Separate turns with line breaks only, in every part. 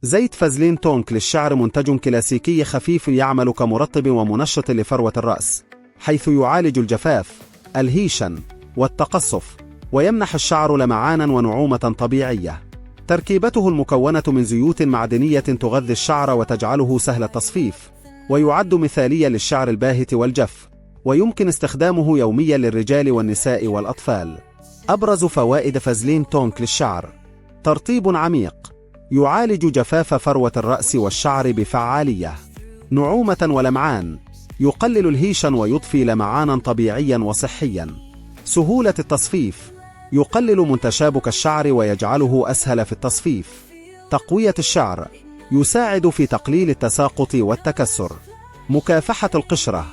زيت فازلين تونك للشعر منتج كلاسيكي خفيف يعمل كمرطب ومنشط لفروة الرأس، حيث يعالج الجفاف، الهيشان، والتقصف، ويمنح الشعر لمعانا ونعومة طبيعية. تركيبته المكونة من زيوت معدنية تغذي الشعر وتجعله سهل التصفيف، ويعد مثاليا للشعر الباهت والجف، ويمكن استخدامه يوميا للرجال والنساء والأطفال. أبرز فوائد فازلين تونك للشعر: ترطيب عميق، يعالج جفاف فروة الرأس والشعر بفعالية. نعومة ولمعان، يقلل الهيشان ويضفي لمعانا طبيعيا وصحيا. سهولة التصفيف، يقلل من تشابك الشعر ويجعله أسهل في التصفيف. تقوية الشعر، يساعد في تقليل التساقط والتكسر. مكافحة القشرة،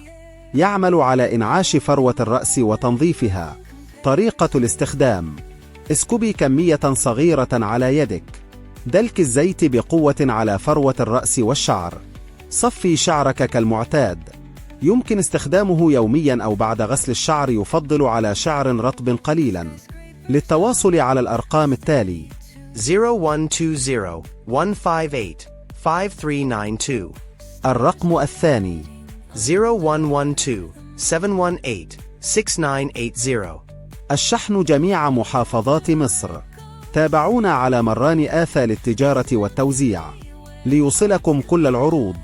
يعمل على إنعاش فروة الرأس وتنظيفها. طريقة الاستخدام: اسكبي كمية صغيرة على يدك. دلك الزيت بقوة على فروة الرأس والشعر. صفي شعرك كالمعتاد. يمكن استخدامه يوميا أو بعد غسل الشعر، يفضل على شعر رطب قليلا. للتواصل على الأرقام التالي:
0120-158-5392.
الرقم الثاني
0112-718-6980.
الشحن جميع محافظات مصر. تابعونا على مران آثى للتجارة والتوزيع ليوصلكم كل العروض.